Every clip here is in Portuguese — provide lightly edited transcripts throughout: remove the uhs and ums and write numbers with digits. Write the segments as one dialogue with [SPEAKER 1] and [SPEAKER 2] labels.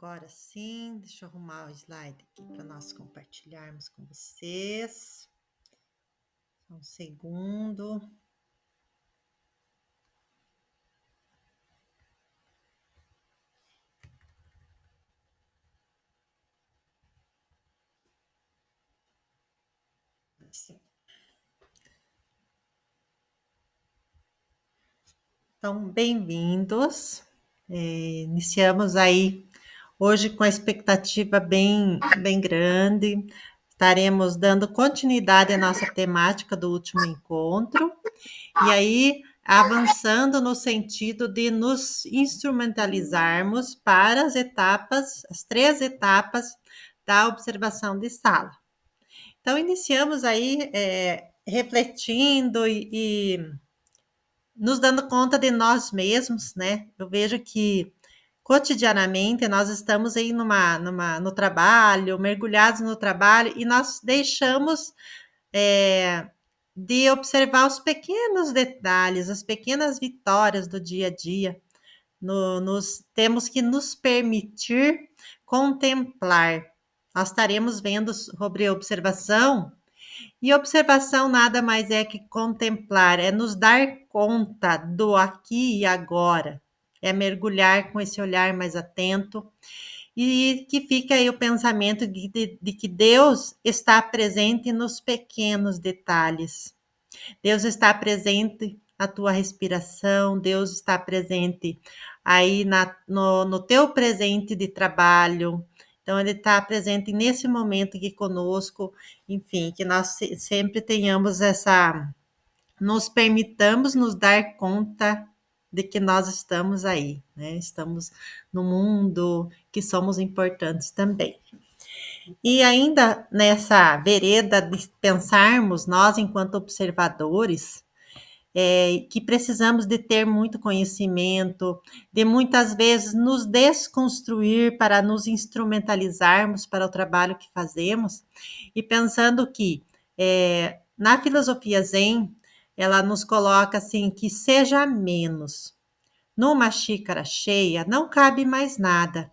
[SPEAKER 1] Agora sim, deixa eu arrumar o slide aqui para nós compartilharmos com vocês. Só um segundo. Sim. Então, bem-vindos. Iniciamos aí hoje com a expectativa bem grande. Estaremos dando continuidade à nossa temática do último encontro. E aí, avançando no sentido de nos instrumentalizarmos para as 3 etapas da observação de sala. Então, iniciamos aí refletindo e nos dando conta de nós mesmos, né? Eu vejo que cotidianamente nós estamos aí no trabalho, mergulhados no trabalho, e nós deixamos de observar os pequenos detalhes, as pequenas vitórias do dia a dia. Temos que nos permitir contemplar. Nós estaremos vendo sobre observação, e observação nada mais é que contemplar, é nos dar conta do aqui e agora, é mergulhar com esse olhar mais atento, e que fica aí o pensamento de que Deus está presente nos pequenos detalhes. Deus está presente na tua respiração, Deus está presente aí no teu presente de trabalho. Então, Ele está presente nesse momento aqui conosco, enfim, que nós sempre tenhamos nos permitamos nos dar conta de que nós estamos aí, né? Estamos no mundo, que somos importantes também. E ainda nessa vereda de pensarmos, nós enquanto observadores, que precisamos de ter muito conhecimento, de muitas vezes nos desconstruir para nos instrumentalizarmos para o trabalho que fazemos, e pensando que na filosofia Zen, ela nos coloca assim, que seja menos. Numa xícara cheia não cabe mais nada.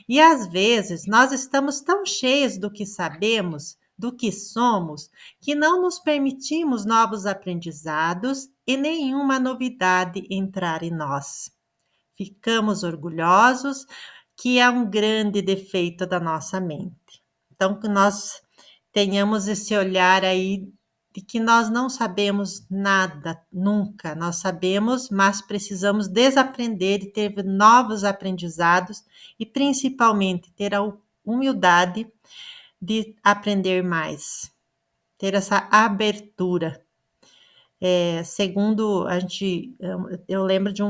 [SPEAKER 1] E às vezes nós estamos tão cheios do que sabemos, do que somos, que não nos permitimos novos aprendizados e nenhuma novidade entrar em nós. Ficamos orgulhosos, que é um grande defeito da nossa mente. Então, que nós tenhamos esse olhar aí de que nós não sabemos nada, nunca. Nós sabemos, mas precisamos desaprender e ter novos aprendizados e, principalmente, ter a humildade de aprender mais, ter essa abertura. Segundo eu lembro de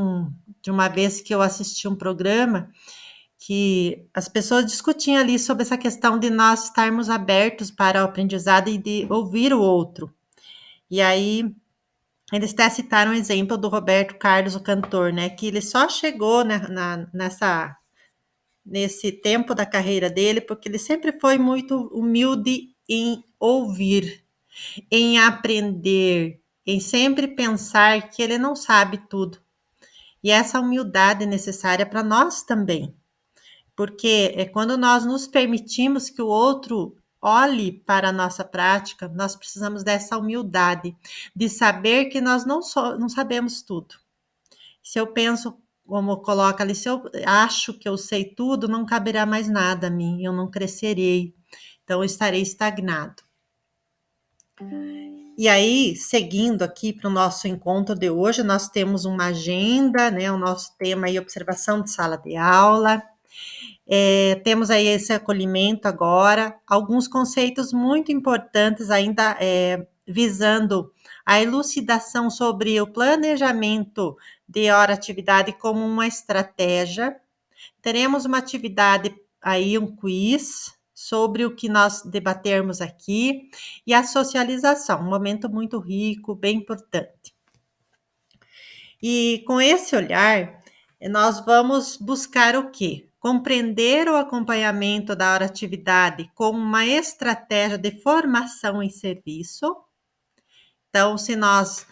[SPEAKER 1] uma vez que eu assisti um programa que as pessoas discutiam ali sobre essa questão de nós estarmos abertos para o aprendizado e de ouvir o outro. E aí, eles até citaram o exemplo do Roberto Carlos, o cantor, né? Que ele só chegou nesse tempo da carreira dele porque ele sempre foi muito humilde em ouvir, em aprender, em sempre pensar que ele não sabe tudo. E essa humildade é necessária para nós também. Porque é quando nós nos permitimos que o outro olhe para a nossa prática, nós precisamos dessa humildade, de saber que nós não sabemos tudo. Se eu penso, como coloca ali, se eu acho que eu sei tudo, não caberá mais nada a mim, eu não crescerei, então eu estarei estagnado. E aí, seguindo aqui para o nosso encontro de hoje, nós temos uma agenda, né? O nosso tema aí, observação de sala de aula. Temos aí esse acolhimento agora, alguns conceitos muito importantes ainda visando a elucidação sobre o planejamento de hora-atividade como uma estratégia. Teremos uma atividade aí, um quiz sobre o que nós debatermos aqui, e a socialização, um momento muito rico, bem importante. E com esse olhar, nós vamos buscar o quê? Compreender o acompanhamento da hora-atividade como uma estratégia de formação em serviço. Então, se nós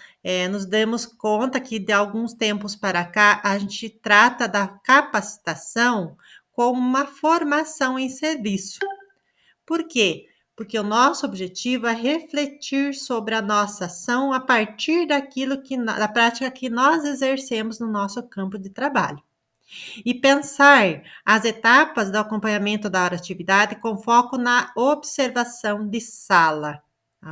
[SPEAKER 1] nos demos conta que de alguns tempos para cá, a gente trata da capacitação como uma formação em serviço. Por quê? Porque o nosso objetivo é refletir sobre a nossa ação a partir daquilo da prática que nós exercemos no nosso campo de trabalho. E pensar as etapas do acompanhamento da atividade com foco na observação de sala.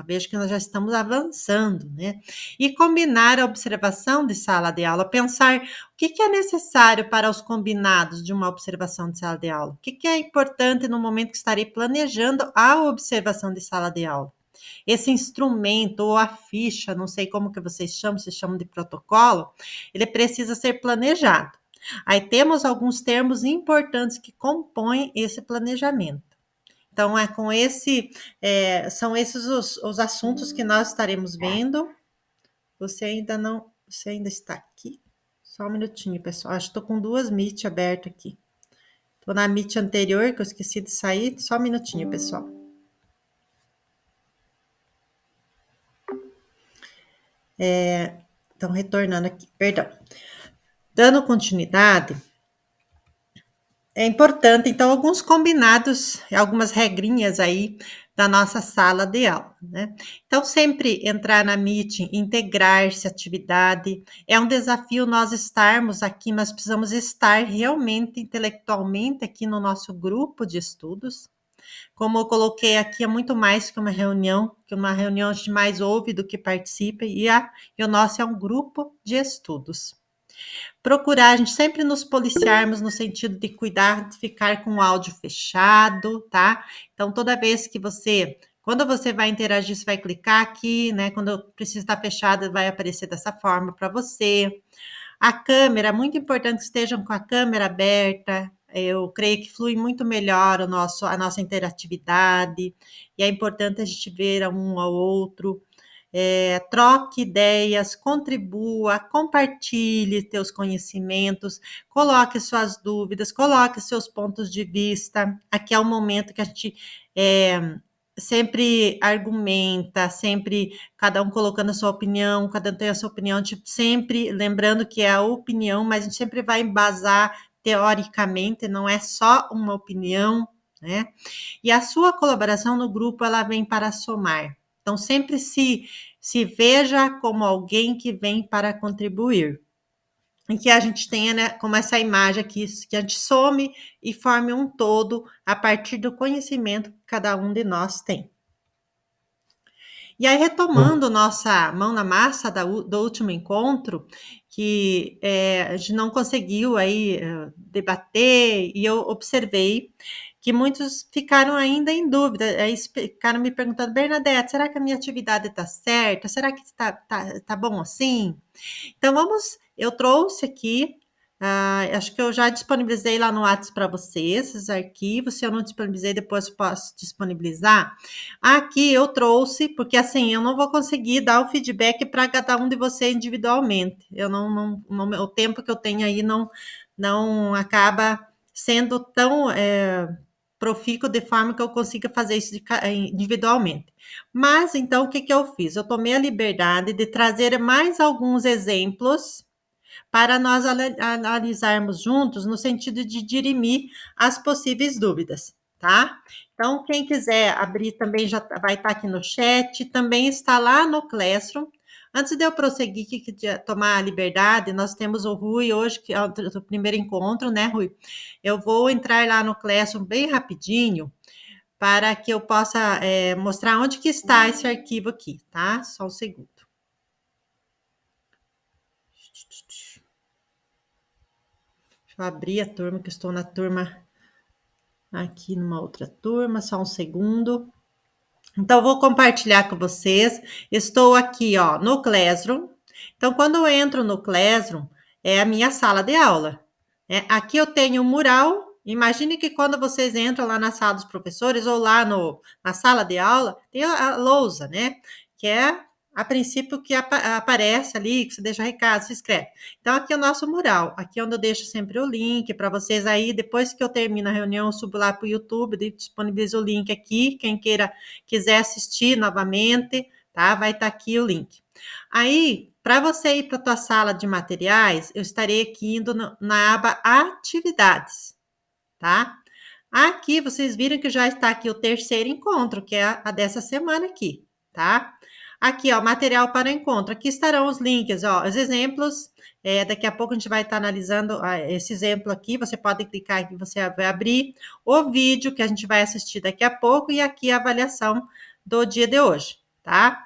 [SPEAKER 1] Vejo que nós já estamos avançando, né? E combinar a observação de sala de aula, pensar o que é necessário para os combinados de uma observação de sala de aula, o que é importante no momento que estarei planejando a observação de sala de aula. Esse instrumento ou a ficha, não sei como que vocês chamam de protocolo, ele precisa ser planejado. Aí temos alguns termos importantes que compõem esse planejamento. Então, são esses os assuntos que nós estaremos vendo. Você ainda está aqui? Só um minutinho, pessoal. Acho que estou com 2 Meet abertas aqui. Estou na Meet anterior, que eu esqueci de sair. Só um minutinho, pessoal. Então, retornando aqui, perdão. Dando continuidade, é importante, então, alguns combinados, algumas regrinhas aí da nossa sala de aula, né? Então, sempre entrar na Meeting, integrar-se à atividade, é um desafio nós estarmos aqui, nós precisamos estar realmente intelectualmente aqui no nosso grupo de estudos. Como eu coloquei aqui, é muito mais que uma reunião a gente mais ouve do que participa, e o nosso é um grupo de estudos. Procurar, a gente sempre nos policiarmos no sentido de cuidar de ficar com o áudio fechado, tá? Então, toda vez que quando você vai interagir, você vai clicar aqui, né? Quando precisa estar fechado, vai aparecer dessa forma para você. A câmera, é muito importante que estejam com a câmera aberta. Eu creio que flui muito melhor a nossa interatividade, e é importante a gente ver um ao outro. Troque ideias, contribua, compartilhe teus conhecimentos, coloque suas dúvidas, coloque seus pontos de vista. Aqui é o momento que a gente sempre argumenta, sempre cada um colocando a sua opinião, cada um tem a sua opinião, tipo, sempre lembrando que é a opinião, mas a gente sempre vai embasar teoricamente, não é só uma opinião, né? E a sua colaboração no grupo, ela vem para somar. Então, sempre se veja como alguém que vem para contribuir. E que a gente tenha, né, como essa imagem aqui, que a gente some e forme um todo a partir do conhecimento que cada um de nós tem. E aí, retomando nossa mão na massa do último encontro, que a gente não conseguiu aí debater, e eu observei que muitos ficaram ainda em dúvida, aí ficaram me perguntando: Bernadette, será que a minha atividade está certa? Será que tá bom assim? Então, eu trouxe aqui, acho que eu já disponibilizei lá no WhatsApp para vocês, esses arquivos. Se eu não disponibilizei, depois eu posso disponibilizar. Aqui eu trouxe, porque assim, eu não vou conseguir dar o feedback para cada um de vocês individualmente. Eu o tempo que eu tenho aí não acaba sendo tão profícuo de forma que eu consiga fazer isso individualmente. Mas, então, o que eu fiz? Eu tomei a liberdade de trazer mais alguns exemplos para nós analisarmos juntos, no sentido de dirimir as possíveis dúvidas, tá? Então, quem quiser abrir também já vai estar aqui no chat, também está lá no Classroom. Antes de eu prosseguir, tomar a liberdade, nós temos o Rui hoje, que é o primeiro encontro, né, Rui? Eu vou entrar lá no Classroom bem rapidinho, para que eu possa mostrar onde que está esse arquivo aqui, tá? Só um segundo. Deixa eu abrir a turma, que eu estou na turma aqui, numa outra turma, só um segundo. Então, eu vou compartilhar com vocês. Estou aqui, ó, no Classroom. Então, quando eu entro no Classroom, é a minha sala de aula. Aqui eu tenho um mural. Imagine que quando vocês entram lá na sala dos professores ou lá na sala de aula, tem a lousa, né? Que é, a princípio, que aparece ali, que você deixa recado, se inscreve. Então, aqui é o nosso mural. Aqui é onde eu deixo sempre o link para vocês aí. Depois que eu termino a reunião, eu subo lá para o YouTube, disponibilizo o link aqui. Quem quiser assistir novamente, tá? Vai estar aqui o link. Aí, para você ir para a tua sala de materiais, eu estarei aqui indo na aba Atividades, tá? Aqui, vocês viram que já está aqui o terceiro encontro, que é a dessa semana aqui, tá? Aqui, ó, material para o encontro. Aqui estarão os links, ó, os exemplos. Daqui a pouco a gente vai estar analisando esse exemplo aqui. Você pode clicar aqui, você vai abrir o vídeo que a gente vai assistir daqui a pouco e aqui a avaliação do dia de hoje, tá?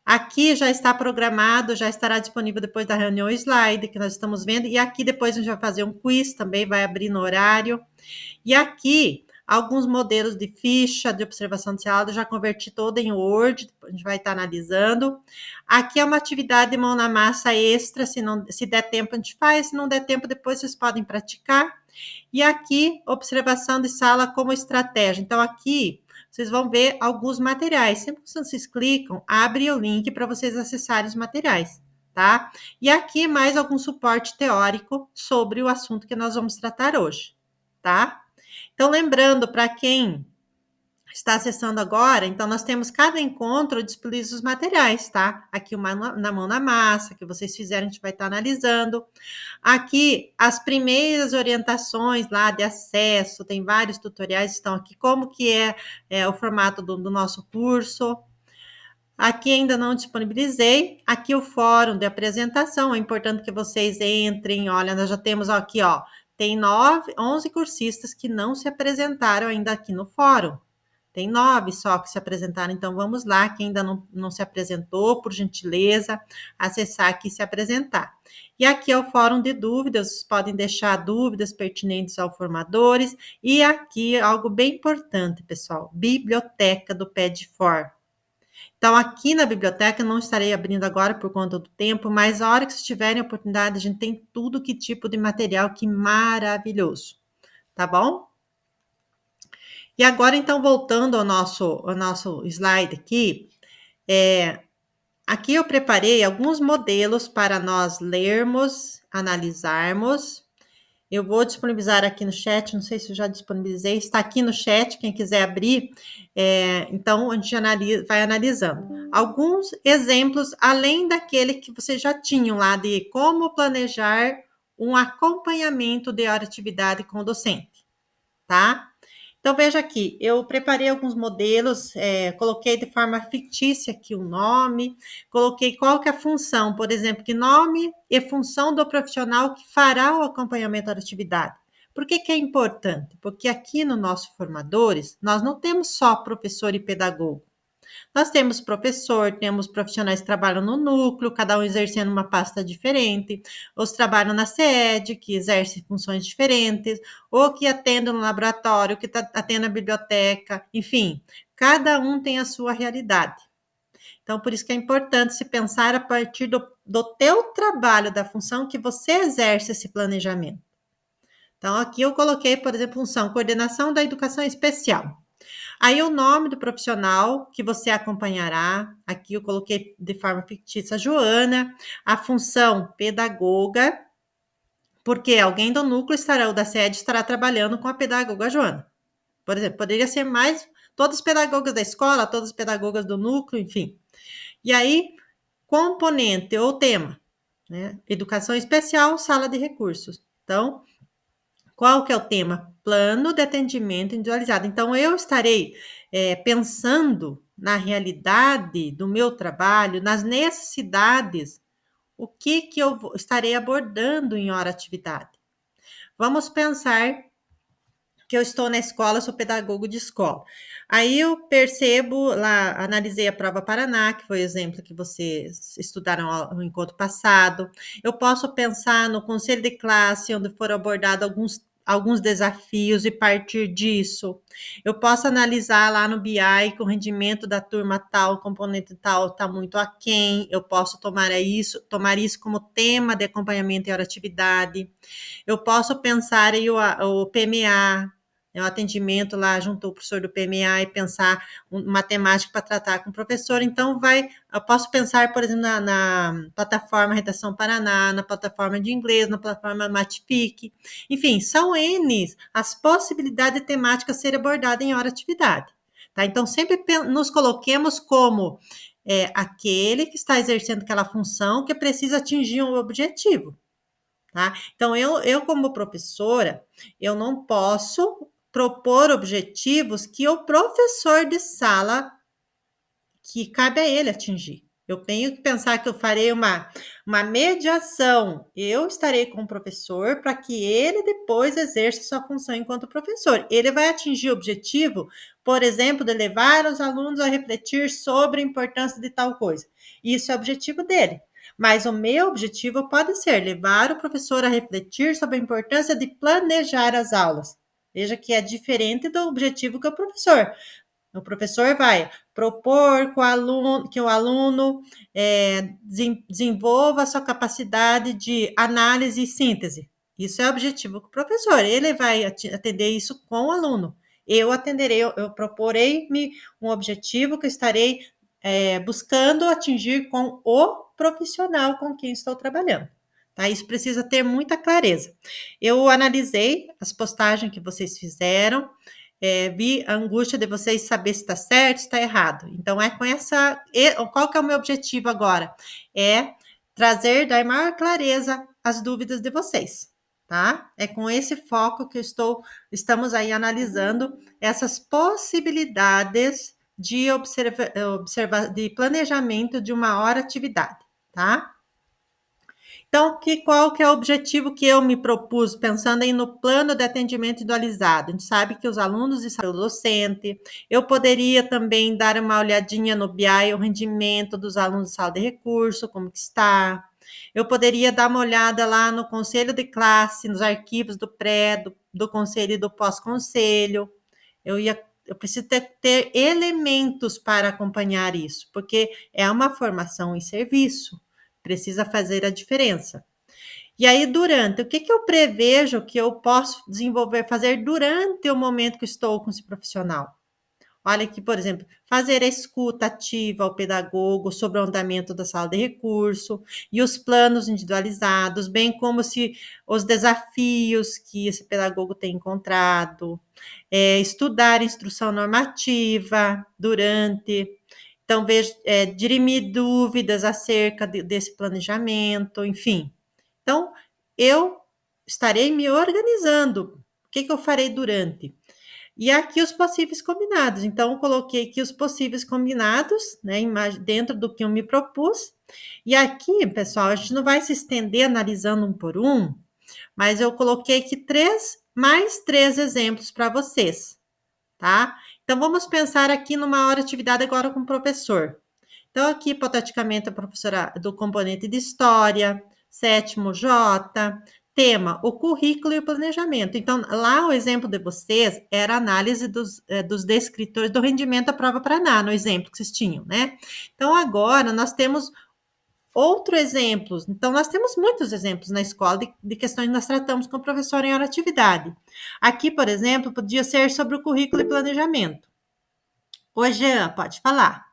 [SPEAKER 1] Aqui já está programado, já estará disponível depois da reunião o slide que nós estamos vendo. E aqui depois a gente vai fazer um quiz também, vai abrir no horário. E aqui, alguns modelos de ficha de observação de saldo, já converti toda em Word, a gente vai estar analisando. Aqui é uma atividade de mão na massa extra, se der tempo a gente faz, se não der tempo depois vocês podem praticar. E aqui, observação de sala como estratégia. Então, aqui, vocês vão ver alguns materiais. Sempre que vocês clicam, abre o link para vocês acessarem os materiais, tá? E aqui, mais algum suporte teórico sobre o assunto que nós vamos tratar hoje, tá? Então, lembrando, para quem está acessando agora, então nós temos cada encontro disponibiliza os materiais, tá? Aqui uma na mão na massa, que vocês fizeram, a gente vai estar analisando. Aqui, as primeiras orientações lá de acesso, tem vários tutoriais, estão aqui, como que é o formato do nosso curso. Aqui ainda não disponibilizei. Aqui o fórum de apresentação, é importante que vocês entrem. Olha, nós já temos aqui, ó, tem 11 cursistas que não se apresentaram ainda aqui no fórum. Tem 9 só que se apresentaram, então vamos lá, quem ainda não se apresentou, por gentileza, acessar aqui e se apresentar. E aqui é o fórum de dúvidas, vocês podem deixar dúvidas pertinentes aos formadores. E aqui algo bem importante, pessoal, biblioteca do PED4. Então, aqui na biblioteca, não estarei abrindo agora por conta do tempo, mas a hora que vocês tiverem a oportunidade, a gente tem tudo que tipo de material, que maravilhoso, tá bom? E agora, então, voltando ao nosso slide aqui, aqui eu preparei alguns modelos para nós lermos, analisarmos. Eu vou disponibilizar aqui no chat, não sei se eu já disponibilizei, está aqui no chat, quem quiser abrir. Então, a gente vai analisando. Alguns exemplos, além daquele que vocês já tinham lá, de como planejar um acompanhamento de hora atividade com o docente, tá? Então, veja aqui, eu preparei alguns modelos, coloquei de forma fictícia aqui o nome, coloquei qual que é a função, por exemplo, que nome e função do profissional que fará o acompanhamento da atividade. Por que é importante? Porque aqui no nosso formadores, nós não temos só professor e pedagogo. Nós temos professor, temos profissionais que trabalham no núcleo, cada um exercendo uma pasta diferente, os trabalham na sede, que exercem funções diferentes, ou que atendem no laboratório, que atendem na biblioteca, enfim, cada um tem a sua realidade. Então, por isso que é importante se pensar a partir do teu trabalho, da função que você exerce esse planejamento. Então, aqui eu coloquei, por exemplo, função coordenação da educação especial. Aí o nome do profissional que você acompanhará, aqui eu coloquei de forma fictícia Joana, a função pedagoga, porque alguém do núcleo estará, ou da sede estará trabalhando com a pedagoga Joana. Por exemplo, poderia ser mais todas as pedagogas da escola, todas as pedagogas do núcleo, enfim. E aí, componente ou tema, né? Educação especial, sala de recursos. Então, qual que é o tema? Plano de atendimento individualizado. Então, eu estarei pensando na realidade do meu trabalho, nas necessidades, o que eu estarei abordando em hora atividade. Vamos pensar que eu estou na escola, sou pedagogo de escola. Aí eu percebo, lá, analisei a prova Paraná, que foi o exemplo que vocês estudaram no encontro passado. Eu posso pensar no conselho de classe, onde foram abordados alguns desafios e partir disso. Eu posso analisar lá no BI que o rendimento da turma tal, componente tal, está muito aquém. Eu posso tomar isso como tema de acompanhamento e hora atividade. Eu posso pensar em o PMA, o atendimento lá junto ao professor do PMA e pensar uma temática para tratar com o professor. Então, eu posso pensar, por exemplo, na plataforma Redação Paraná, na plataforma de inglês, na plataforma Matpic. Enfim, são N as possibilidades de temática ser abordada em hora atividade. Tá? Então, sempre nos coloquemos como aquele que está exercendo aquela função que precisa atingir um objetivo. tá? Então, eu como professora, eu não posso propor objetivos que o professor de sala, que cabe a ele atingir. Eu tenho que pensar que eu farei uma mediação. Eu estarei com o professor para que ele depois exerça sua função enquanto professor. Ele vai atingir o objetivo, por exemplo, de levar os alunos a refletir sobre a importância de tal coisa. Isso é o objetivo dele. Mas o meu objetivo pode ser levar o professor a refletir sobre a importância de planejar as aulas. Veja que é diferente do objetivo que o professor vai propor que o aluno desenvolva a sua capacidade de análise e síntese. Isso é o objetivo do professor. Ele vai atender isso com o aluno. Eu proporei um objetivo que eu estarei buscando atingir com o profissional com quem estou trabalhando. Tá? Isso precisa ter muita clareza. Eu analisei as postagens que vocês fizeram, vi a angústia de vocês saber se está certo, se está errado. Então, qual que é o meu objetivo agora? É dar maior clareza às dúvidas de vocês, tá? É com esse foco que estamos aí analisando essas possibilidades de de planejamento de uma hora atividade, tá? Então, qual que é o objetivo que eu me propus, pensando aí no plano de atendimento individualizado? A gente sabe que os alunos estão o docente, eu poderia também dar uma olhadinha no BI, o rendimento dos alunos de sala de recurso, como que está. Eu poderia dar uma olhada lá no conselho de classe, nos arquivos do pré, do conselho e do pós-conselho. Eu preciso ter elementos para acompanhar isso, porque é uma formação em serviço, precisa fazer a diferença. E aí, o que eu prevejo que eu posso fazer durante o momento que estou com esse profissional? Olha aqui, por exemplo, fazer a escuta ativa ao pedagogo sobre o andamento da sala de recurso e os planos individualizados, bem como os desafios que esse pedagogo tem encontrado, estudar instrução normativa então, dirimir dúvidas acerca desse planejamento, enfim. Então, eu estarei me organizando. O que eu farei durante? E aqui os possíveis combinados. Então, eu coloquei aqui os possíveis combinados, né, dentro do que eu me propus. E aqui, pessoal, a gente não vai se estender analisando um por um, mas eu coloquei aqui mais três exemplos para vocês, tá? Então, vamos pensar aqui numa hora de atividade agora com o professor. Então, aqui, hipoteticamente, a professora do componente de História, sétimo J, tema, o currículo e o planejamento. Então, lá o exemplo de vocês era a análise dos descritores do rendimento da prova Paraná, no exemplo que vocês tinham, né? Então, agora, nós temos outros exemplos. Então, nós temos muitos exemplos na escola de questões que nós tratamos com o professor em hora atividade. Aqui, por exemplo, podia ser sobre o currículo e planejamento. Ô, Jean, pode falar.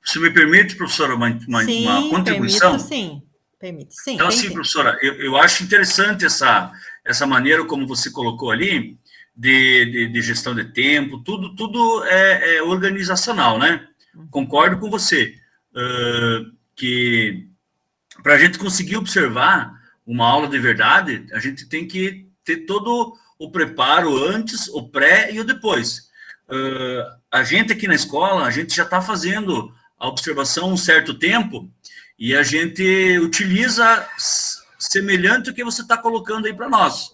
[SPEAKER 2] Se me permite, professora, uma
[SPEAKER 1] Sim,
[SPEAKER 2] contribuição?
[SPEAKER 1] sim. Permite, sim.
[SPEAKER 2] Então, assim, professora, eu acho interessante essa maneira como você colocou ali, de gestão de tempo, tudo é organizacional, né? Concordo com você, que para a gente conseguir observar uma aula de verdade, a gente tem que ter todo o preparo antes, o pré e o depois. A gente aqui na escola, a gente já está fazendo a observação há um certo tempo e a gente utiliza semelhante ao que você está colocando aí para nós.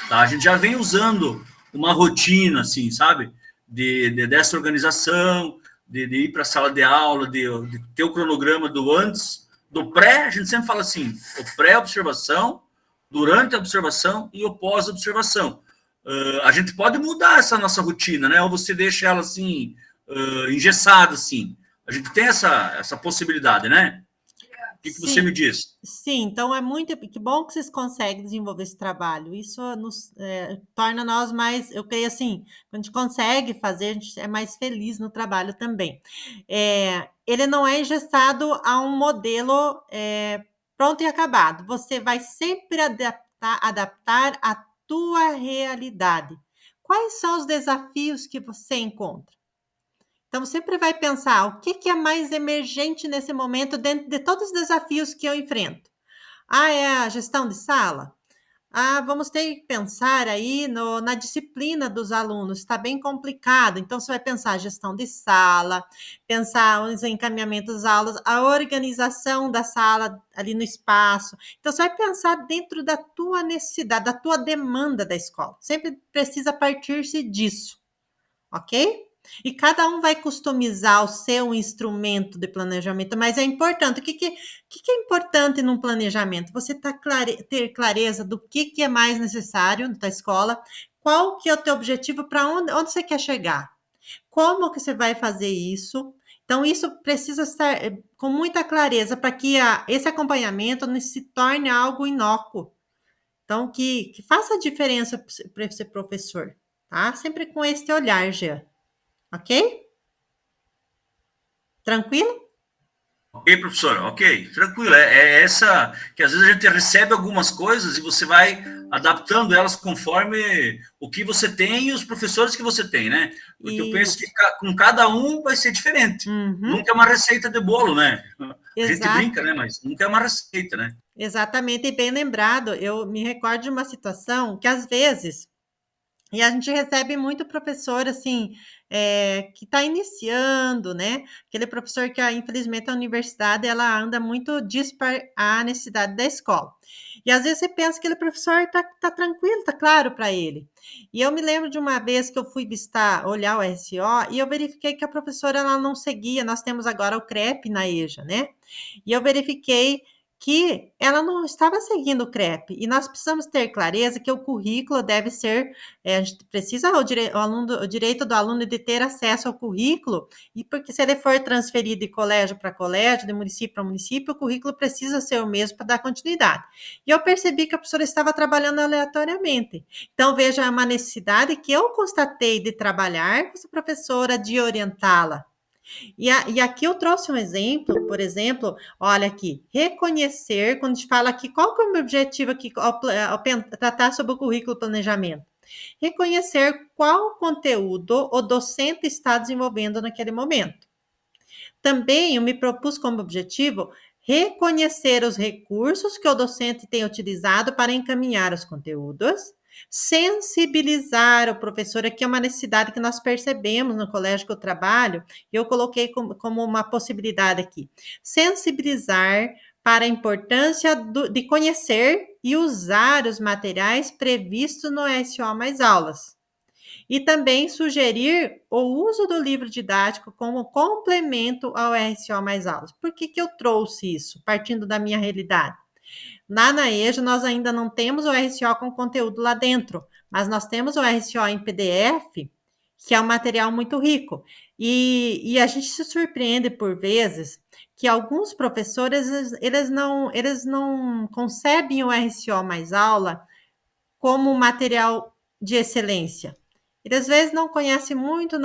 [SPEAKER 2] Tá? A gente já vem usando uma rotina, assim, sabe? Dessa organização, de ir para a sala de aula, de ter o cronograma do antes, do pré, a gente sempre fala assim, o pré-observação, durante a observação e o pós-observação. A gente pode mudar essa nossa rotina, né? Ou você deixa ela assim, engessada, assim. A gente tem essa possibilidade, né? O que você me diz?
[SPEAKER 1] Sim, então que bom que vocês conseguem desenvolver esse trabalho. Isso nos torna nós mais, eu creio assim, quando a gente consegue fazer, a gente é mais feliz no trabalho também. Ele não é engessado a um modelo pronto e acabado. Você vai sempre adaptar a tua realidade. Quais são os desafios que você encontra? Então, sempre vai pensar o que é mais emergente nesse momento dentro de todos os desafios que eu enfrento. É a gestão de sala? Vamos ter que pensar aí na disciplina dos alunos, está bem complicado. Então, você vai pensar a gestão de sala, pensar os encaminhamentos das aulas, a organização da sala ali no espaço. Então, você vai pensar dentro da tua necessidade, da tua demanda da escola. Sempre precisa partir-se disso, ok? E cada um vai customizar o seu instrumento de planejamento, mas é importante. O que é importante num planejamento? Você ter clareza do que é mais necessário da escola, qual que é o teu objetivo, para onde você quer chegar, como que você vai fazer isso. Então, isso precisa estar com muita clareza para que esse acompanhamento não se torne algo inócuo. Então, que faça a diferença para esse professor, tá? Sempre com esse olhar, Jean. Ok? Tranquilo?
[SPEAKER 2] Ok, professora, ok, tranquilo. É essa que às vezes a gente recebe algumas coisas e você vai adaptando elas conforme o que você tem e os professores que você tem, né? Porque eu penso que
[SPEAKER 1] Isso.
[SPEAKER 2] com cada um vai ser diferente.
[SPEAKER 1] Uhum.
[SPEAKER 2] Nunca é uma receita de bolo, né? A gente brinca,
[SPEAKER 1] Exato.
[SPEAKER 2] né? Mas nunca é uma receita, né?
[SPEAKER 1] Exatamente, e bem lembrado. Eu me recordo de uma situação que às vezes, e a gente recebe muito professor assim, que está iniciando, né? Aquele professor que, infelizmente, a universidade ela anda muito dispar à necessidade da escola. E às vezes você pensa que aquele professor tá tranquilo, está claro para ele. E eu me lembro de uma vez que eu fui olhar o RSO, e eu verifiquei que a professora ela não seguia. Nós temos agora o CREP na EJA, né? E eu verifiquei que ela não estava seguindo o CREP. E nós precisamos ter clareza que o currículo deve ser, a gente precisa o direito do aluno de ter acesso ao currículo, e porque se ele for transferido de colégio para colégio, de município para município, o currículo precisa ser o mesmo para dar continuidade. E eu percebi que a professora estava trabalhando aleatoriamente. Então, veja, uma necessidade que eu constatei de trabalhar com essa professora, de orientá-la. E aqui eu trouxe um exemplo, por exemplo, olha aqui, reconhecer, quando a gente fala aqui, qual que é o meu objetivo aqui ao tratar sobre o currículo planejamento? Reconhecer qual conteúdo o docente está desenvolvendo naquele momento. Também eu me propus como objetivo reconhecer os recursos que o docente tem utilizado para encaminhar os conteúdos, sensibilizar o professor, aqui é uma necessidade que nós percebemos no colégio que eu trabalho, eu coloquei como uma possibilidade aqui, sensibilizar para a importância de conhecer e usar os materiais previstos no SO mais aulas. E também sugerir o uso do livro didático como complemento ao RSO mais aulas. Por que eu trouxe isso? Partindo da minha realidade. Lá na EJA, nós ainda não temos o RSO com conteúdo lá dentro, mas nós temos o RSO em PDF, que é um material muito rico. E a gente se surpreende, por vezes, que alguns professores, eles não concebem o RSO mais aula como um material de excelência. Ele às vezes não conhece muito,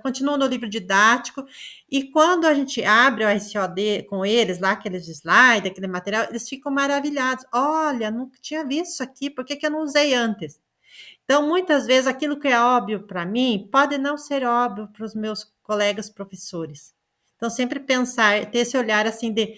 [SPEAKER 1] continua no livro didático, e quando a gente abre o SOD com eles, lá aqueles slides, aquele material, eles ficam maravilhados. Olha, nunca tinha visto isso aqui, por que eu não usei antes? Então, muitas vezes, aquilo que é óbvio para mim, pode não ser óbvio para os meus colegas professores. Então, sempre pensar, ter esse olhar assim de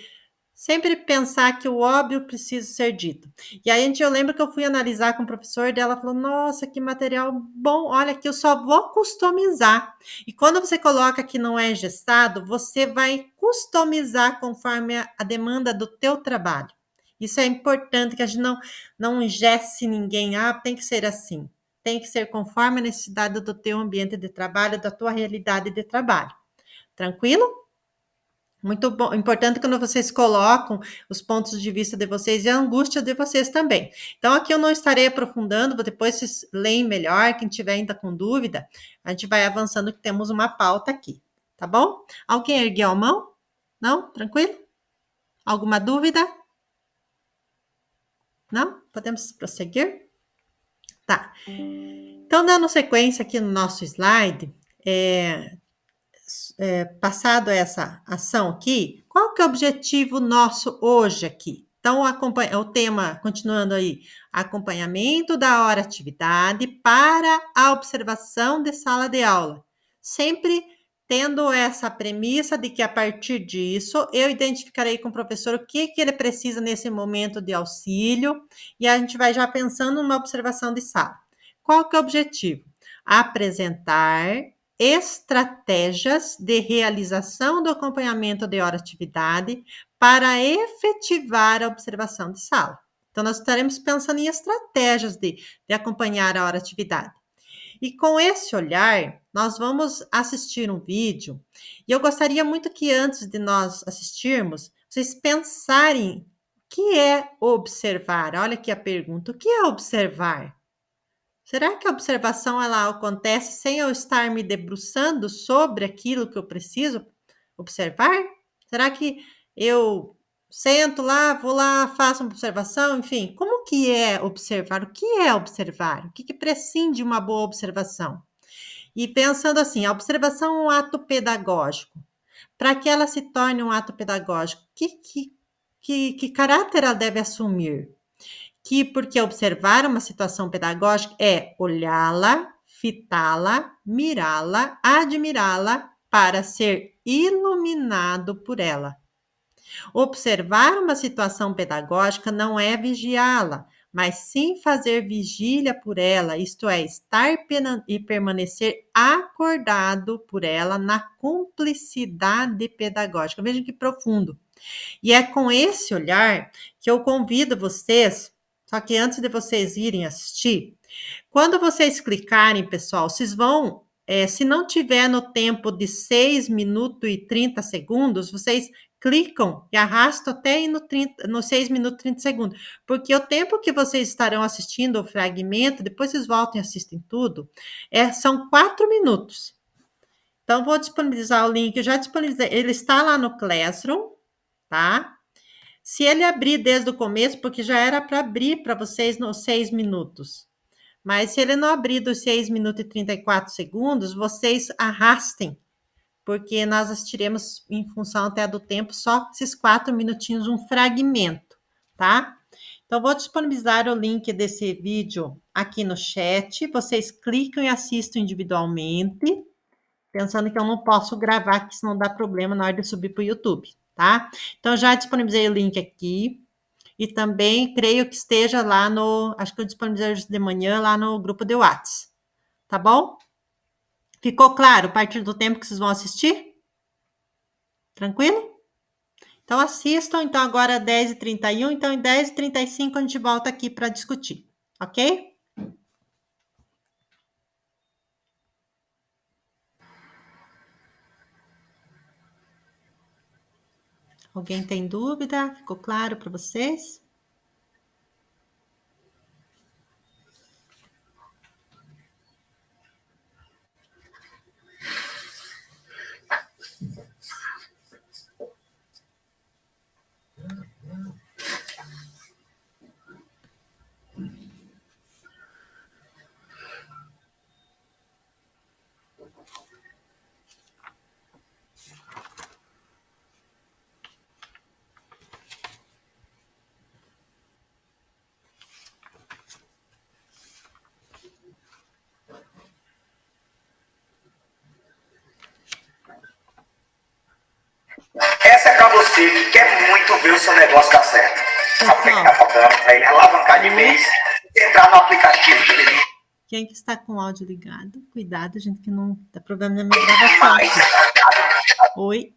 [SPEAKER 1] sempre pensar que o óbvio precisa ser dito. E aí eu lembro que eu fui analisar com o professor dela, falou: "Nossa, que material bom. Olha que eu só vou customizar". E quando você coloca que não é engessado, você vai customizar conforme a demanda do teu trabalho. Isso é importante, que a gente não engesse ninguém, tem que ser assim. Tem que ser conforme a necessidade do teu ambiente de trabalho, da tua realidade de trabalho. Tranquilo? Muito bom, importante quando vocês colocam os pontos de vista de vocês e a angústia de vocês também. Então, aqui eu não estarei aprofundando, depois vocês leem melhor, quem tiver ainda com dúvida, a gente vai avançando, que temos uma pauta aqui, tá bom? Alguém ergueu a mão? Não? Tranquilo? Alguma dúvida? Não? Podemos prosseguir? Tá. Então, dando sequência aqui no nosso slide, passado essa ação aqui, qual que é o objetivo nosso hoje aqui? Então, o tema, continuando aí, acompanhamento da hora atividade para a observação de sala de aula. Sempre tendo essa premissa de que a partir disso eu identificarei com o professor o que ele precisa nesse momento de auxílio e a gente vai já pensando numa observação de sala. Qual que é o objetivo? Apresentar estratégias de realização do acompanhamento de hora-atividade para efetivar a observação de sala. Então, nós estaremos pensando em estratégias de acompanhar a hora-atividade. E com esse olhar, nós vamos assistir um vídeo. E eu gostaria muito que antes de nós assistirmos, vocês pensarem o que é observar. Olha aqui a pergunta: o que é observar? Será que a observação ela acontece sem eu estar me debruçando sobre aquilo que eu preciso observar? Será que eu sento lá, vou lá, faço uma observação, enfim, como que é observar? O que é observar? O que prescinde de uma boa observação? E pensando assim, a observação é um ato pedagógico. Para que ela se torne um ato pedagógico, que caráter ela deve assumir? Porque observar uma situação pedagógica é olhá-la, fitá-la, mirá-la, admirá-la para ser iluminado por ela. Observar uma situação pedagógica não é vigiá-la, mas sim fazer vigília por ela, isto é, estar e permanecer acordado por ela na cumplicidade pedagógica. Vejam que profundo. E é com esse olhar que eu convido vocês, só que antes de vocês irem assistir, quando vocês clicarem, pessoal, vocês vão, se não tiver no tempo de 6 minutos e 30 segundos, vocês clicam e arrastam até ir no 6 minutos e 30 segundos. Porque o tempo que vocês estarão assistindo o fragmento, depois vocês voltam e assistem tudo, são 4 minutos. Então, vou disponibilizar o link, eu já disponibilizei, ele está lá no Classroom, tá? Se ele abrir desde o começo, porque já era para abrir para vocês nos 6 minutos. Mas se ele não abrir dos 6 minutos e 34 segundos, vocês arrastem, porque nós assistiremos em função até do tempo só esses 4 minutinhos, um fragmento, tá? Então, vou disponibilizar o link desse vídeo aqui no chat. Vocês clicam e assistem individualmente, pensando que eu não posso gravar, que senão dá problema na hora de subir para o YouTube, tá? Então, já disponibilizei o link aqui. E também creio que esteja lá no, acho que eu disponibilizei hoje de manhã lá no grupo de WhatsApp, tá bom? Ficou claro a partir do tempo que vocês vão assistir? Tranquilo? Então assistam, então agora 10h31, então em 10h35 a gente volta aqui para discutir, ok? Alguém tem dúvida? Ficou claro para vocês?
[SPEAKER 3] Essa é para você que quer muito ver o seu negócio dar certo. Sabe o que está faltando? Para ele alavancar de vez, entrar no aplicativo de delivery.
[SPEAKER 1] Quem que está com o áudio ligado? Cuidado, gente, que não dá problema na minha gravação. Oi?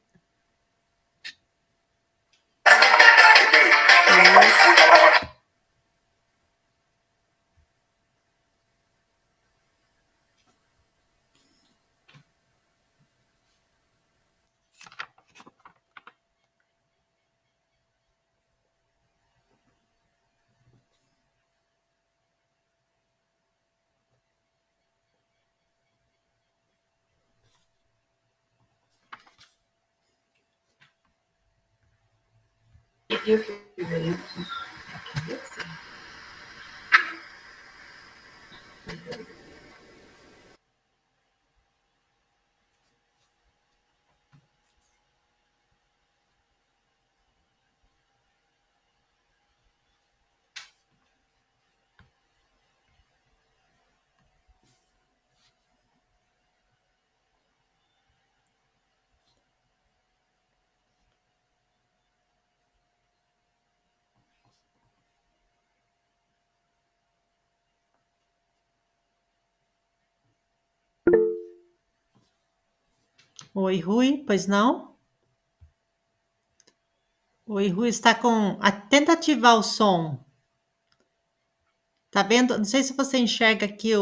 [SPEAKER 1] Oi, Rui, pois não? Oi, Rui, está com. Tenta ativar o som. Tá vendo? Não sei se você enxerga aqui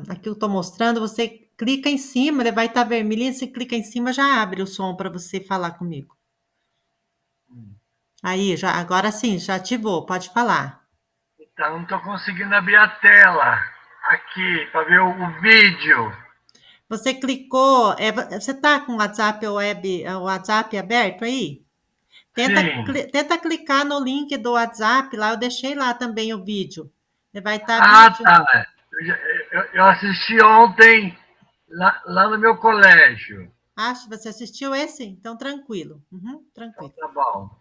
[SPEAKER 1] aqui eu estou mostrando. Você clica em cima, ele vai estar vermelhinho. Se clica em cima, já abre o som para você falar comigo. Aí, já, agora sim, já ativou, pode falar.
[SPEAKER 4] Então, não estou conseguindo abrir a tela aqui para ver o vídeo.
[SPEAKER 1] Você clicou, você está com o WhatsApp o WhatsApp aberto aí?
[SPEAKER 4] Sim.
[SPEAKER 1] Tenta clicar no link do WhatsApp, lá eu deixei lá também o vídeo. Vai estar
[SPEAKER 4] Ah,
[SPEAKER 1] vídeo.
[SPEAKER 4] tá. Eu assisti ontem lá no meu colégio.
[SPEAKER 1] Acho, você assistiu esse? Então, tranquilo. Uhum,
[SPEAKER 4] Então,
[SPEAKER 1] tranquilo.
[SPEAKER 4] tá bom.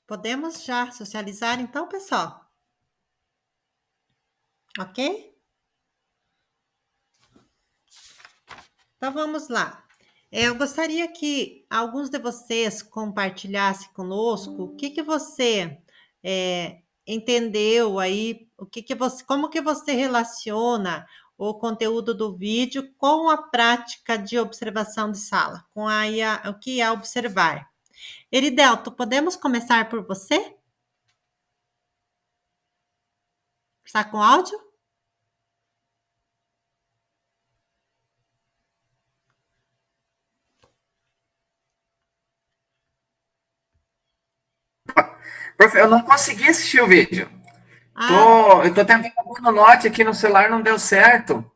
[SPEAKER 1] Podemos já socializar, então, pessoal? Ok? Então, vamos lá. Eu gostaria que alguns de vocês compartilhassem conosco o que você entendeu aí, como que você relaciona o conteúdo do vídeo com a prática de observação de sala, com o que é observar. Eridelto, podemos começar por você? Está com áudio?
[SPEAKER 3] Profe, eu não consegui assistir o vídeo.
[SPEAKER 1] Ah,
[SPEAKER 3] Eu tô tentando pôr no note aqui no celular, não deu certo.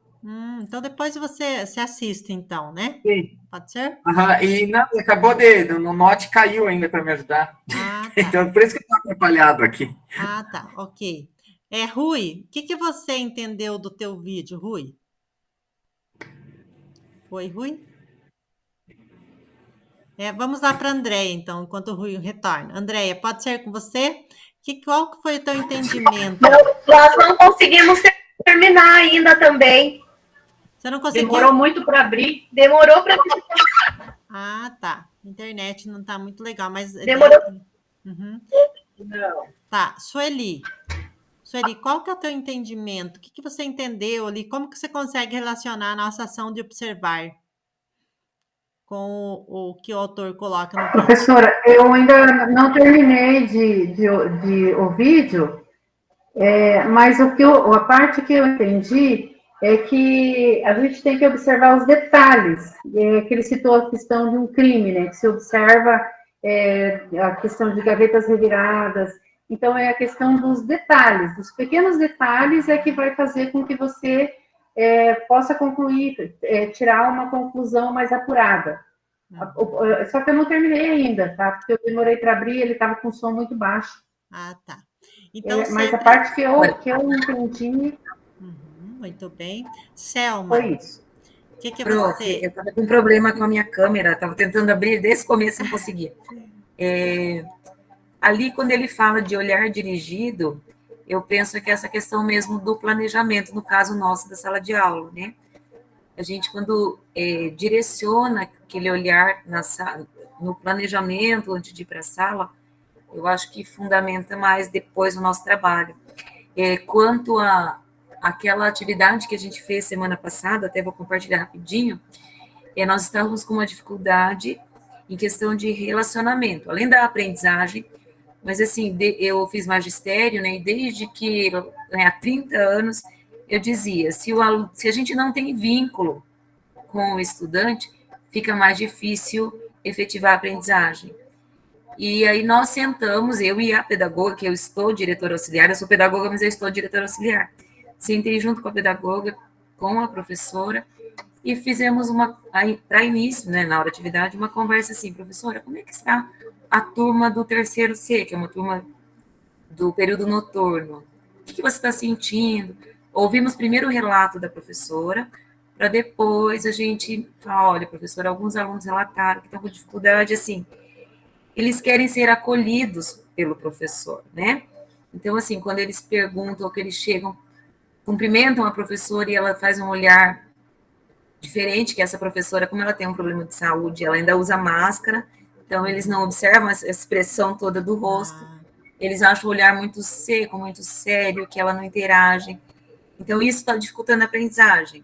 [SPEAKER 1] então depois você se assiste, então, né?
[SPEAKER 3] Sim.
[SPEAKER 1] Pode ser?
[SPEAKER 3] Aham, e não, no note caiu ainda para me ajudar.
[SPEAKER 1] Ah, tá.
[SPEAKER 3] Então, por isso que eu tô atrapalhado aqui.
[SPEAKER 1] Ah, tá. Ok. Rui, o que você entendeu do teu vídeo, Rui? Oi, Rui? Vamos lá para a Andréia, então, enquanto o Rui retorna. Andréia, pode ser com você? Qual que foi o teu entendimento?
[SPEAKER 5] Não, nós não conseguimos terminar ainda também.
[SPEAKER 1] Você não conseguiu?
[SPEAKER 5] Demorou muito para abrir. Demorou para.
[SPEAKER 1] Ah, tá. A internet não está muito legal, mas.
[SPEAKER 5] Demorou.
[SPEAKER 1] Uhum.
[SPEAKER 5] Não.
[SPEAKER 1] Tá. Sueli, qual que é o teu entendimento? O que você entendeu ali? Como que você consegue relacionar a nossa ação de observar com o que o autor coloca no vídeo?
[SPEAKER 6] Professora, eu ainda não terminei de o vídeo, mas a parte que eu entendi é que a gente tem que observar os detalhes, que ele citou a questão de um crime, né, que se observa a questão de gavetas reviradas, então é a questão dos detalhes, dos pequenos detalhes é que vai fazer com que você possa concluir, tirar uma conclusão mais apurada. Só que eu não terminei ainda, tá? Porque eu demorei para abrir, ele estava com som muito baixo.
[SPEAKER 1] Ah, tá. Então,
[SPEAKER 6] Mas a
[SPEAKER 1] sempre.
[SPEAKER 6] parte que eu entendi
[SPEAKER 1] Muito bem. Selma,
[SPEAKER 6] foi isso.
[SPEAKER 1] o que
[SPEAKER 7] Prof,
[SPEAKER 1] você.
[SPEAKER 7] eu estava com um problema com a minha câmera, estava tentando abrir desde o começo, não conseguia. Ali, quando ele fala de olhar dirigido, eu penso que essa questão mesmo do planejamento, no caso nosso da sala de aula, né? A gente, quando direciona aquele olhar no planejamento, antes de ir para a sala, eu acho que fundamenta mais depois o nosso trabalho. Quanto a aquela atividade que a gente fez semana passada, até vou compartilhar rapidinho, nós estávamos com uma dificuldade em questão de relacionamento, além da aprendizagem, mas assim, eu fiz magistério, né, e desde que, há 30 anos, eu dizia, se a gente não tem vínculo com o estudante, fica mais difícil efetivar a aprendizagem. E aí nós sentamos, eu e a pedagoga, que eu estou diretora auxiliar, eu sou pedagoga, mas eu estou diretora auxiliar. Sentei junto com a pedagoga, com a professora, e fizemos para início, né, na hora de atividade, uma conversa assim, professora, como é que está a turma do terceiro C, que é uma turma do período noturno? O que você está sentindo? Ouvimos primeiro o relato da professora, para depois a gente falar, olha, professora, alguns alunos relataram que estão com dificuldade, assim, eles querem ser acolhidos pelo professor, né? Então, assim, quando eles perguntam, ou que eles chegam, cumprimentam a professora e ela faz um olhar diferente, que essa professora, como ela tem um problema de saúde, ela ainda usa máscara, então eles não observam essa expressão toda do rosto, eles acham o olhar muito seco, muito sério, que ela não interage. Então, isso está dificultando a aprendizagem.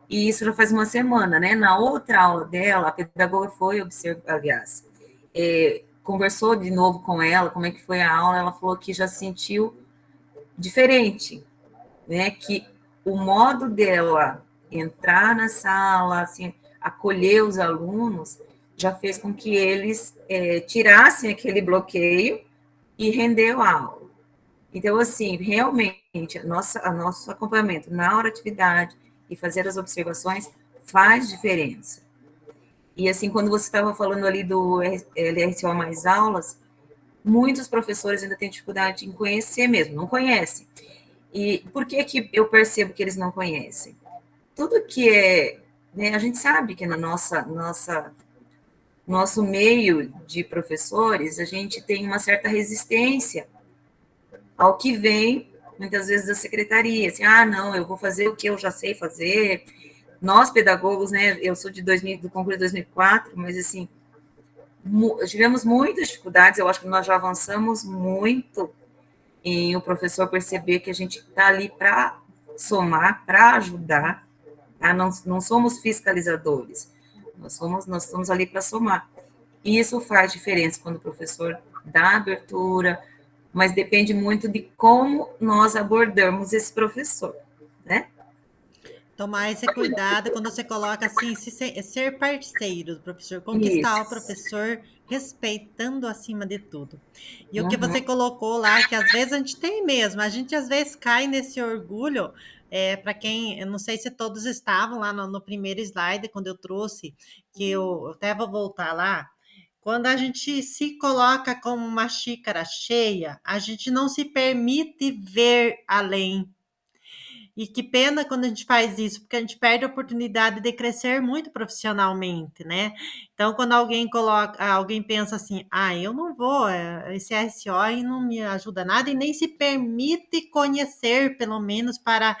[SPEAKER 7] E isso já faz uma semana, né? Na outra aula dela, a pedagoga foi observar, aliás, conversou de novo com ela, como é que foi a aula, ela falou que já sentiu diferente, né? Que o modo dela entrar na sala, assim, acolher os alunos, já fez com que eles tirassem aquele bloqueio e rendeu a aula. Então, assim, realmente, nosso acompanhamento na hora de atividade e fazer as observações faz diferença. E, assim, quando você estava falando ali do LRCO mais aulas, muitos professores ainda têm dificuldade em conhecer mesmo, não conhecem. E por que eu percebo que eles não conhecem? Tudo que né, a gente sabe que no nosso meio de professores, a gente tem uma certa resistência ao que vem, muitas vezes, da secretaria. Assim, não, eu vou fazer o que eu já sei fazer. Nós, pedagogos, né, eu sou do concurso de 2004, mas, assim, tivemos muitas dificuldades, eu acho que nós já avançamos muito em o professor perceber que a gente está ali para somar, para ajudar, tá? Não somos fiscalizadores, nós estamos ali para somar. E isso faz diferença quando o professor dá abertura, mas depende muito de como nós abordamos esse professor, né?
[SPEAKER 1] Tomar esse cuidado quando você coloca assim, ser parceiro do professor, conquistar o professor, respeitando acima de tudo. E o que você colocou lá, que às vezes a gente tem mesmo, a gente às vezes cai nesse orgulho, para quem, eu não sei se todos estavam lá no primeiro slide, quando eu trouxe, que eu até vou voltar lá, quando a gente se coloca como uma xícara cheia, a gente não se permite ver além. E que pena quando a gente faz isso, porque a gente perde a oportunidade de crescer muito profissionalmente, né? Então, quando alguém pensa assim, eu não vou, esse RSO aí não me ajuda nada, e nem se permite conhecer, pelo menos, para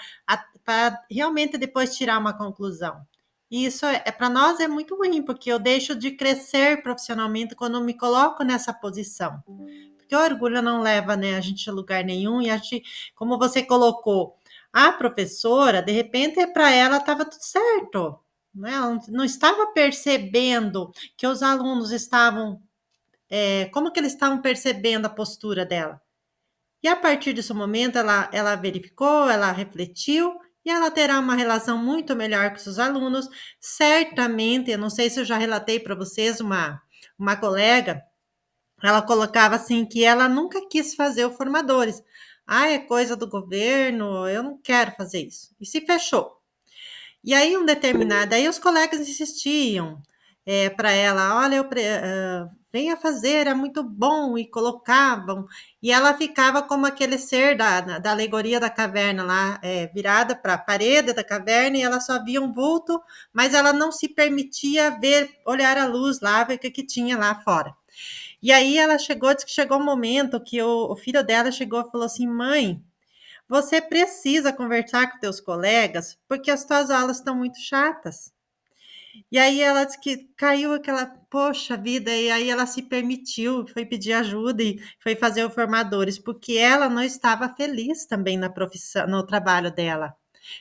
[SPEAKER 1] realmente depois tirar uma conclusão. E isso para nós é muito ruim, porque eu deixo de crescer profissionalmente quando eu me coloco nessa posição. Porque o orgulho não leva, né, a gente a lugar nenhum, e a gente, como você colocou, a professora, de repente, para ela estava tudo certo, né? Ela não estava percebendo que os alunos estavam, como que eles estavam percebendo a postura dela. E a partir desse momento, ela verificou, ela refletiu, e ela terá uma relação muito melhor com seus alunos. Certamente, eu não sei se eu já relatei para vocês, uma colega, ela colocava assim que ela nunca quis fazer o formadores. É coisa do governo, eu não quero fazer isso. E se fechou. E aí, aí os colegas insistiam. para ela, olha, venha fazer, é muito bom, e colocavam, e ela ficava como aquele ser da alegoria da caverna lá, virada para a parede da caverna, e ela só via um vulto, mas ela não se permitia olhar a luz lá, ver o que tinha lá fora. E aí ela disse que chegou um momento que o filho dela chegou e falou assim, mãe, você precisa conversar com teus colegas, porque as tuas aulas estão muito chatas. E aí ela disse que caiu aquela, poxa vida, e aí ela se permitiu, foi pedir ajuda e foi fazer o formadores, porque ela não estava feliz também na profissão, no trabalho dela.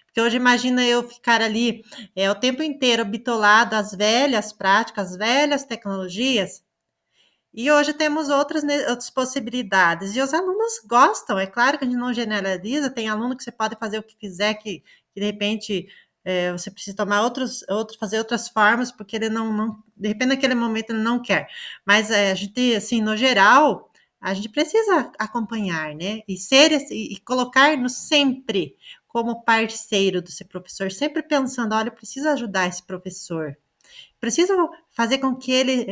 [SPEAKER 1] Porque hoje imagina eu ficar ali o tempo inteiro bitolado às velhas práticas, às velhas tecnologias, e hoje temos outras possibilidades, e os alunos gostam, é claro que a gente não generaliza, tem aluno que você pode fazer o que quiser, que de repente você precisa tomar fazer outras formas, porque ele não, de repente naquele momento ele não quer, mas a gente, assim, no geral, a gente precisa acompanhar, né, e colocar-nos sempre como parceiro do seu professor, sempre pensando, olha, eu preciso ajudar esse professor, preciso fazer com que ele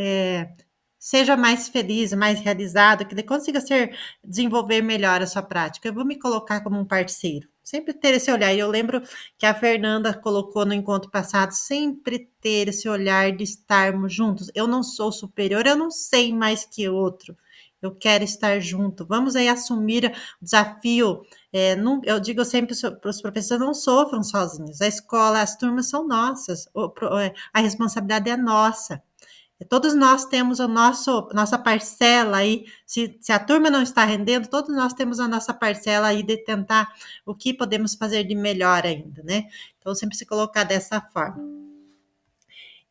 [SPEAKER 1] seja mais feliz, mais realizado, que ele consiga desenvolver melhor a sua prática. Eu vou me colocar como um parceiro, sempre ter esse olhar. E eu lembro que a Fernanda colocou no encontro passado, sempre ter esse olhar de estarmos juntos. Eu não sou superior, eu não sei mais que outro. Eu quero estar junto. Vamos aí assumir o desafio. Eu digo sempre para os professores, não sofram sozinhos. A escola, as turmas são nossas. A responsabilidade é nossa. Todos nós temos nossa parcela aí, se a turma não está rendendo, todos nós temos a nossa parcela aí de tentar o que podemos fazer de melhor ainda, né? Então, sempre se colocar dessa forma.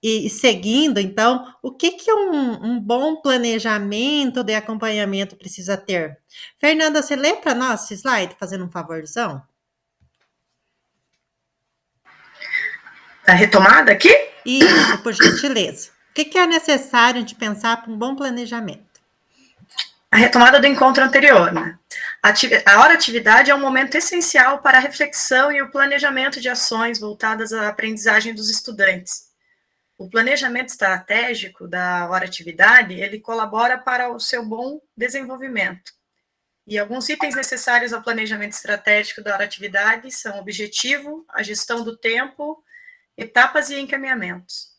[SPEAKER 1] E seguindo, então, o que um bom planejamento de acompanhamento precisa ter? Fernanda, você lê para nós esse slide, fazendo um favorzão?
[SPEAKER 5] A retomada aqui?
[SPEAKER 1] Isso, por gentileza. O que é necessário a gente pensar para um bom planejamento?
[SPEAKER 5] A retomada do encontro anterior, né? A hora atividade é um momento essencial para a reflexão e o planejamento de ações voltadas à aprendizagem dos estudantes. O planejamento estratégico da hora atividade, ele colabora para o seu bom desenvolvimento. E alguns itens necessários ao planejamento estratégico da hora atividade são o objetivo, a gestão do tempo, etapas e encaminhamentos.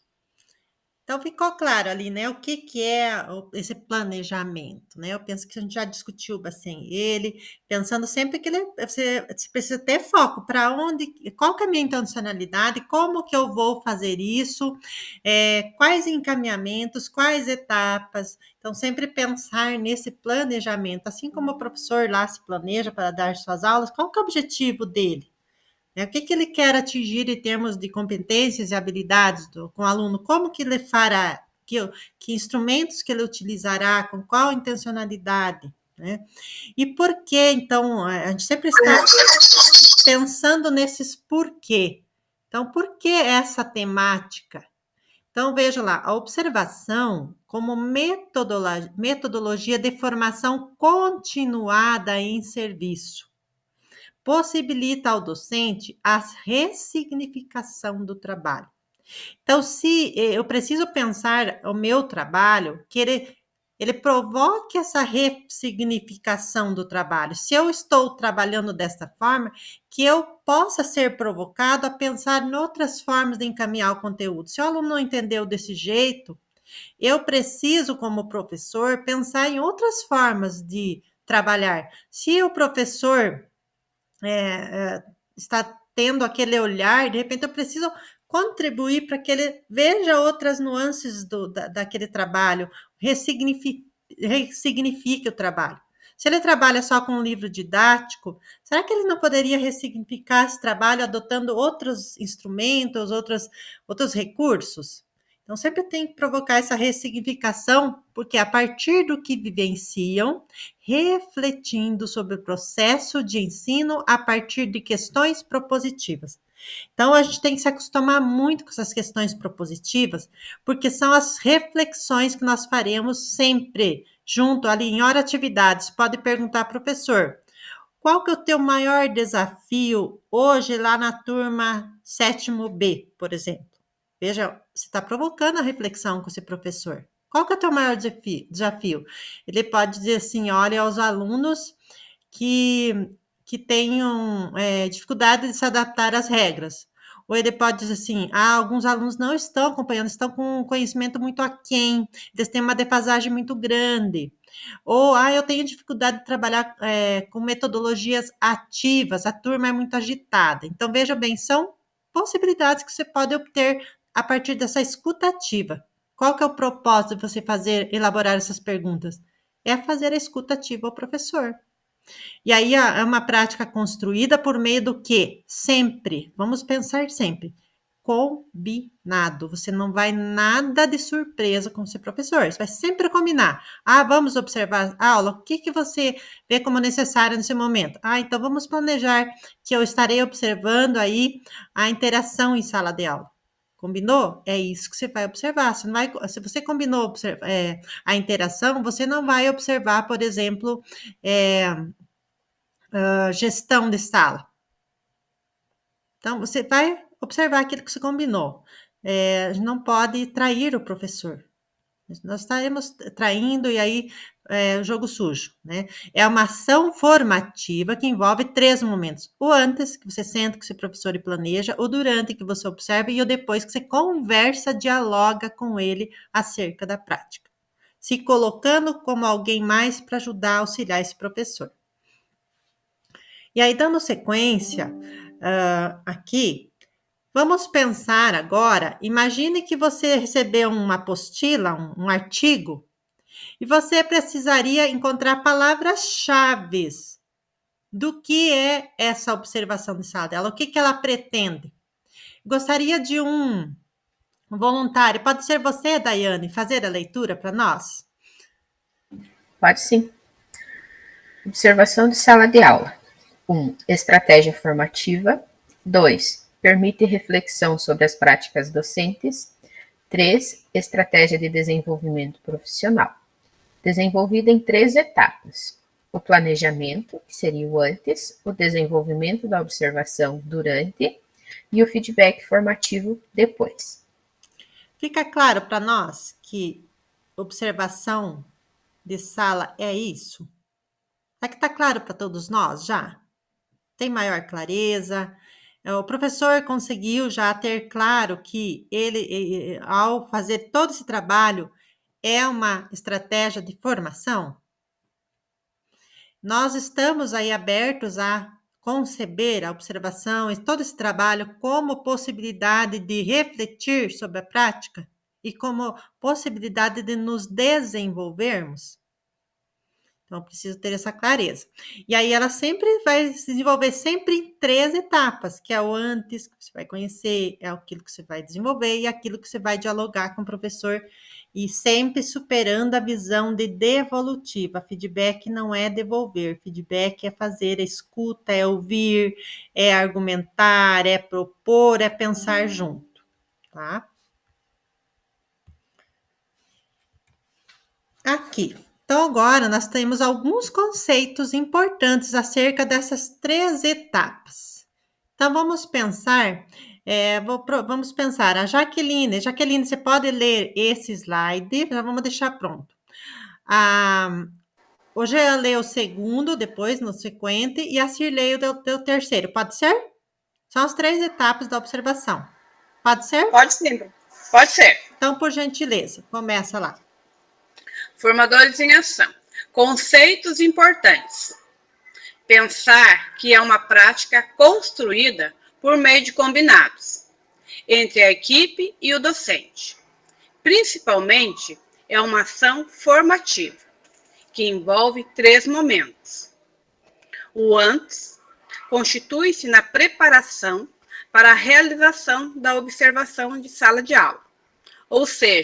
[SPEAKER 1] Então, ficou claro ali, né, o que é esse planejamento, né? Eu penso que a gente já discutiu assim, ele, pensando sempre que você precisa ter foco, para onde, qual que é a minha intencionalidade, como que eu vou fazer isso, quais encaminhamentos, quais etapas. Então, sempre pensar nesse planejamento, assim como o professor lá se planeja para dar suas aulas, qual que é o objetivo dele? O que ele quer atingir em termos de competências e habilidades com o aluno? Como que ele fará? Que instrumentos que ele utilizará? Com qual intencionalidade? Né? E por que, então, a gente sempre está pensando nesses porquê. Então, por que essa temática? Então, veja lá, a observação como metodologia de formação continuada em serviço possibilita ao docente a ressignificação do trabalho. Então, se eu preciso pensar o meu trabalho, que ele provoque essa ressignificação do trabalho. Se eu estou trabalhando dessa forma, que eu possa ser provocado a pensar em outras formas de encaminhar o conteúdo. Se o aluno não entendeu desse jeito, eu preciso, como professor, pensar em outras formas de trabalhar. Se o professor está tendo aquele olhar, de repente eu preciso contribuir para que ele veja outras nuances daquele trabalho, ressignifique o trabalho. Se ele trabalha só com um livro didático, será que ele não poderia ressignificar esse trabalho adotando outros instrumentos, outros recursos? Então, sempre tem que provocar essa ressignificação, porque a partir do que vivenciam, refletindo sobre o processo de ensino a partir de questões propositivas. Então, a gente tem que se acostumar muito com essas questões propositivas, porque são as reflexões que nós faremos sempre, junto ali em hora atividades. Pode perguntar, professor, qual que é o teu maior desafio hoje lá na turma 7º B, por exemplo? Veja, você está provocando a reflexão com esse professor. Qual que é o teu maior desafio? Ele pode dizer assim, olha, aos alunos que tenham dificuldade de se adaptar às regras. Ou ele pode dizer assim, alguns alunos não estão acompanhando, estão com um conhecimento muito aquém, eles têm uma defasagem muito grande. Ou, eu tenho dificuldade de trabalhar com metodologias ativas, a turma é muito agitada. Então, veja bem, são possibilidades que você pode obter a partir dessa escuta ativa. Qual que é o propósito de você elaborar essas perguntas? É fazer a escuta ativa ao professor. E aí é uma prática construída por meio do quê? Sempre, vamos pensar sempre, combinado. Você não vai nada de surpresa com o seu professor, você vai sempre combinar. Vamos observar a aula, o que você vê como necessário nesse momento? Então vamos planejar que eu estarei observando aí a interação em sala de aula. Combinou? É isso que você vai observar. Se você combinou a interação, você não vai observar, por exemplo, gestão de sala. Então, você vai observar aquilo que você combinou. A gente não pode trair o professor. Nós estaremos traindo e aí jogo sujo, né? É uma ação formativa que envolve 3 momentos. O antes, que você senta com o seu professor e planeja, o durante, que você observa, e o depois, que você conversa, dialoga com ele acerca da prática. Se colocando como alguém mais para ajudar, auxiliar esse professor. E aí, dando sequência aqui, vamos pensar agora, imagine que você recebeu uma apostila, um artigo, e você precisaria encontrar palavras-chave do que é essa observação de sala dela, o que ela pretende. Gostaria de um voluntário, pode ser você, Daiane, fazer a leitura para nós?
[SPEAKER 8] Pode sim. Observação de sala de aula. 1. Estratégia formativa. 2. Permite reflexão sobre as práticas docentes. 3. Estratégia de desenvolvimento profissional. Desenvolvida em 3 etapas. O planejamento, que seria o antes, o desenvolvimento da observação durante e o feedback formativo depois.
[SPEAKER 1] Fica claro para nós que observação de sala é isso? Será que está claro para todos nós já? Tem maior clareza? O professor conseguiu já ter claro que ele, ao fazer todo esse trabalho, é uma estratégia de formação? Nós estamos aí abertos a conceber a observação e todo esse trabalho como possibilidade de refletir sobre a prática e como possibilidade de nos desenvolvermos? Então, preciso ter essa clareza. E aí, ela sempre vai se desenvolver sempre em 3 etapas, que é o antes, que você vai conhecer, é aquilo que você vai desenvolver e aquilo que você vai dialogar com o professor, e sempre superando a visão de devolutiva. Feedback não é devolver, feedback é fazer, é escuta, é ouvir, é argumentar, é propor, é pensar junto, tá? Aqui. Então, agora nós temos alguns conceitos importantes acerca dessas 3 etapas. Então, vamos pensar, vamos pensar, a Jaqueline, você pode ler esse slide, já vamos deixar pronto. Hoje eu leio o segundo, depois no sequente, e a Cirlei o terceiro, pode ser? São as 3 etapas da observação. Pode ser?
[SPEAKER 9] Pode sim, pode ser.
[SPEAKER 1] Então, por gentileza, começa lá.
[SPEAKER 9] Formadores em ação. Conceitos importantes. Pensar que é uma prática construída por meio de combinados entre a equipe e o docente. Principalmente, é uma ação formativa, que envolve 3 momentos. O antes constitui-se na preparação para a realização da observação de sala de aula, ou seja,